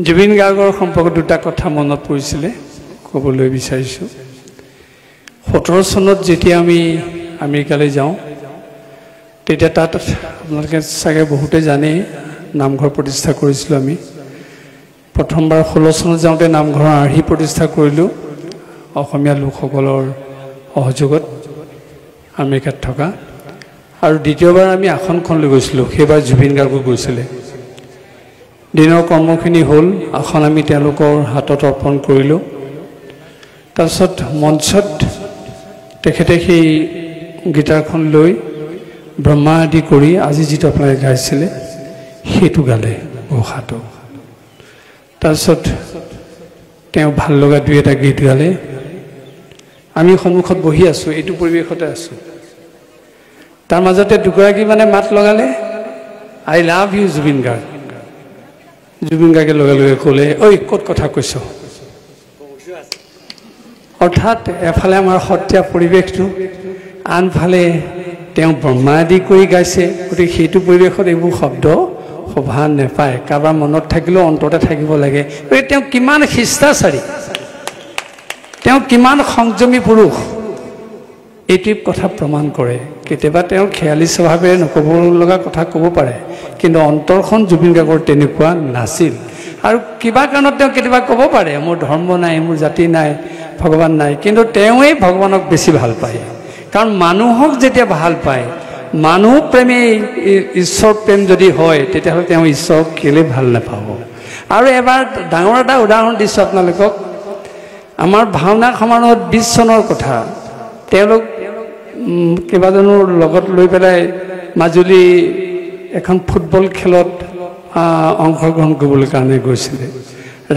জুবিন গাৰ্গৰ সম্পৰ্কত দুটা কথা মনত পৰিছিলে ক'বলৈ বিচাৰিছোঁ 17 চনত যেতিয়া আমি আমেৰিকালৈ যাওঁ তেতিয়া তাত আপোনালোকে চাগে বহুতে জানে নামঘৰ প্ৰতিষ্ঠা কৰিছিলোঁ আমি প্ৰথমবাৰ 16 চনত যাওঁতে নামঘৰৰ আৰ্হি প্ৰতিষ্ঠা কৰিলোঁ অসমীয়া লোকসকলৰ সহযোগত আমেৰিকাত থকা আৰু দ্বিতীয়বাৰ আমি আসনখন লৈ গৈছিলোঁ সেইবাৰ জুবিন গাৰ্গো গৈছিলে দিনৰ কৰ্মখিনি হ'ল আসন আমি তেওঁলোকৰ হাতত অৰ্পণ কৰিলোঁ তাৰপিছত মঞ্চত তেখেতে সেই গীটাৰখন লৈ ব্ৰহ্মা আদি কৰি আজি যিটো আপোনালোকে গাইছিলে সেইটো গালে ঘোষাটো তাৰপিছত তেওঁ ভাল লগা দুই এটা গীত গালে আমি সন্মুখত বহি আছোঁ এইটো পৰিৱেশতে আছোঁ তাৰ মাজতে দুগৰাকী মানে মাত লগালে I love you Zubeen Garg Zubeen গাৰ্গে লগে লগে ক'লে ঐ ক'ত কথা কৈছ অৰ্থাৎ এফালে আমাৰ সত্ৰীয়া পৰিৱেশটো আনফালে তেওঁ ব্ৰহ্মা আদি কৰি গাইছে গতিকে সেইটো পৰিৱেশত এইবোৰ শব্দ শোভা নাপায় কাৰোবাৰ মনত থাকিলেও অন্তৰতে থাকিব লাগে গতিকে তেওঁ কিমান শিষ্টাচাৰী তেওঁ কিমান সংযমী পুৰুষ এইটো কথা প্ৰমাণ কৰে কেতিয়াবা তেওঁ খেয়ালি স্বভাৱেৰে নক'ব লগা কথা ক'ব পাৰে কিন্তু অন্তৰখন জুবিন গাৰ্গৰ তেনেকুৱা নাছিল আৰু কিবা কাৰণত তেওঁ কেতিয়াবা ক'ব পাৰে মোৰ ধৰ্ম নাই মোৰ জাতি নাই ভগৱান নাই কিন্তু তেওঁই ভগৱানক বেছি ভাল পায় কাৰণ মানুহক যেতিয়া ভাল পায় মানুহ প্ৰেমী ঈশ্বৰ প্ৰেম যদি হয় তেতিয়াহ'লে তেওঁ ঈশ্বৰক কেলে ভাল নাপাব আৰু এবাৰ ডাঙৰ এটা উদাহৰণ দিছোঁ আপোনালোকক আমাৰ ভাওনা সমাৰোহত 20 চনৰ কথা তেওঁলোক কেইবাজনৰ লগত লৈ পেলাই মাজুলী এখন ফুটবল খেলত অংশগ্ৰহণ কৰিবলৈ কাৰণে গৈছিলে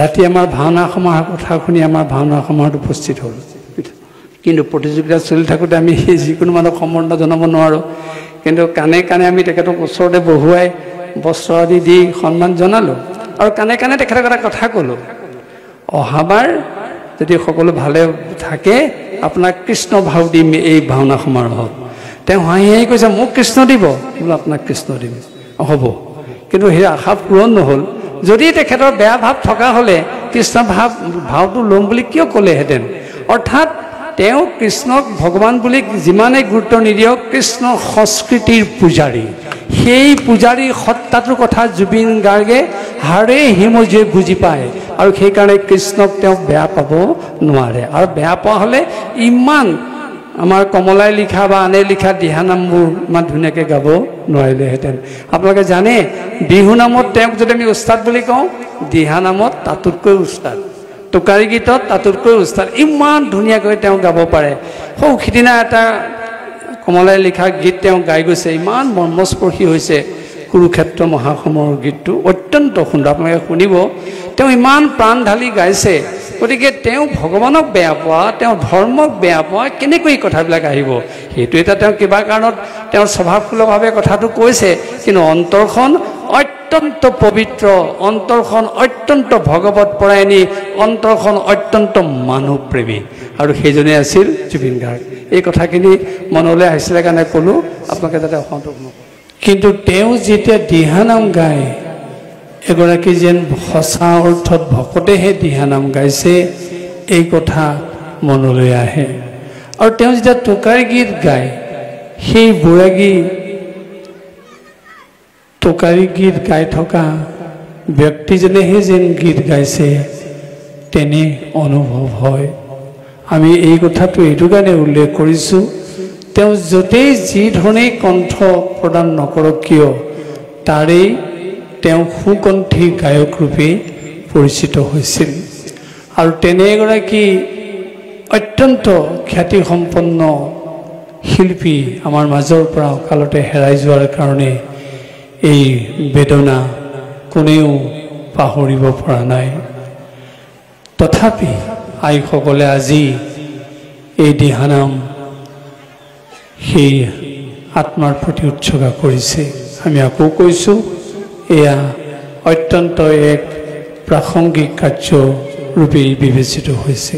ৰাতি আমাৰ ভাওনা সমাৰোহৰ কথা শুনি আমাৰ ভাওনা সমাৰোহত উপস্থিত হ'ল কিন্তু প্ৰতিযোগিতা চলি থাকোঁতে আমি যিকোনো মানুহক সম্বৰ্ধনা জনাব নোৱাৰোঁ কিন্তু কাণে কাণে আমি তেখেতক ওচৰতে বহুৱাই বস্ত্ৰ আদি দি সন্মান জনালোঁ আৰু কাণে কাণে তেখেতক এটা কথা ক'লোঁ অহাবাৰ যদি সকলো ভালে থাকে আপোনাক কৃষ্ণ ভাও দিম এই ভাওনা সমাৰোহত তেওঁ হাঁহি হাঁহি কৈছে মোক কৃষ্ণ দিব বোলো আপোনাক কৃষ্ণ দিম হ'ব কিন্তু সেই আশা পূৰণ নহ'ল যদি তেখেতৰ বেয়া ভাৱ থকা হ'লে কৃষ্ণ ভাৱটো ল'ম বুলি কিয় ক'লেহেঁতেন অৰ্থাৎ তেওঁ কৃষ্ণক ভগৱান বুলি যিমানেই গুৰুত্ব নিদিয়ক কৃষ্ণ সংস্কৃতিৰ পূজাৰী সেই পূজাৰী সত্তাটোৰ কথা জুবিন গাৰ্গে হাড়ে হিমজুৱে বুজি পায় আৰু সেইকাৰণে কৃষ্ণক তেওঁ বেয়া পাব নোৱাৰে আৰু বেয়া পোৱা হ'লে ইমান আমাৰ কমলাই লিখা বা আনে লিখা দিহানামবোৰ ইমান ধুনীয়াকৈ গাব নোৱাৰিলেহেঁতেন আপোনালোকে জানে বিহুনামত তেওঁক যদি আমি উস্তাদ বুলি কওঁ দিহানামত তাতোতকৈ উস্তাদ টোকাৰী গীতত তাতোতকৈ উস্তাদ ইমান ধুনীয়াকৈ তেওঁ গাব পাৰে সৌ সিদিনা এটা কমলাই লিখা গীত তেওঁ গাই গৈছে ইমান মৰ্মস্পৰ্শী হৈছে কুৰুক্ষেত্ৰ মহাসমৰৰ গীতটো অত্যন্ত সুন্দৰ আপোনালোকে শুনিব তেওঁ ইমান প্ৰাণ ঢালি গাইছে গতিকে তেওঁ ভগৱানক বেয়া পোৱা তেওঁ ধৰ্মক বেয়া পোৱা কেনেকৈ কথাবিলাক আহিব সেইটো এটা তেওঁ কিবা কাৰণত তেওঁৰ স্বভাৱসুলভভাৱে কথাটো কৈছে কিন্তু অন্তৰখন অত্যন্ত পবিত্ৰ অন্তৰখন অত্যন্ত ভগৱত পৰায়ণী অন্তৰখন অত্যন্ত মানুহপ্ৰেমী আৰু সেইজনে আছিল জুবিন গাৰ্গ এই কথাখিনি মনলৈ আহিছিলে কাৰণে ক'লোঁ আপোনালোকে যাতে অসন্তোষ নকৰে কিন্তু তেওঁ যেতিয়া দিহানাম গায় এগৰাকী যেন সঁচা অৰ্থত ভকতেহে দিহানাম গাইছে এই কথা মনলৈ আহে আৰু তেওঁ যেতিয়া টোকাৰী গীত গায় সেই বৈৰাগী টোকাৰী গীত গাই থকা ব্যক্তিজনেহে যেন গীত গাইছে তেনে অনুভৱ হয় আমি এই কথাটো এইটো কাৰণে উল্লেখ কৰিছোঁ তেওঁ য'তেই যি ধৰণেই কণ্ঠ প্ৰদান নকৰক কিয় তাৰেই তেওঁ সুকণ্ঠী গায়ক ৰূপে পৰিচিত হৈছিল আৰু তেনে এগৰাকী অত্যন্ত খ্যাতিসম্পন্ন শিল্পী আমাৰ মাজৰ পৰা অকালতে হেৰাই যোৱাৰ কাৰণে এই বেদনা কোনেও পাহৰিব পৰা নাই তথাপি আইসকলে আজি এই দিহানাম সেই আত্মাৰ প্ৰতি উৎসৰ্গা কৰিছে আমি আকৌ কৈছোঁ এয়া অত্যন্ত এক প্ৰাসংগিক কাৰ্য ৰূপে বিবেচিত হৈছে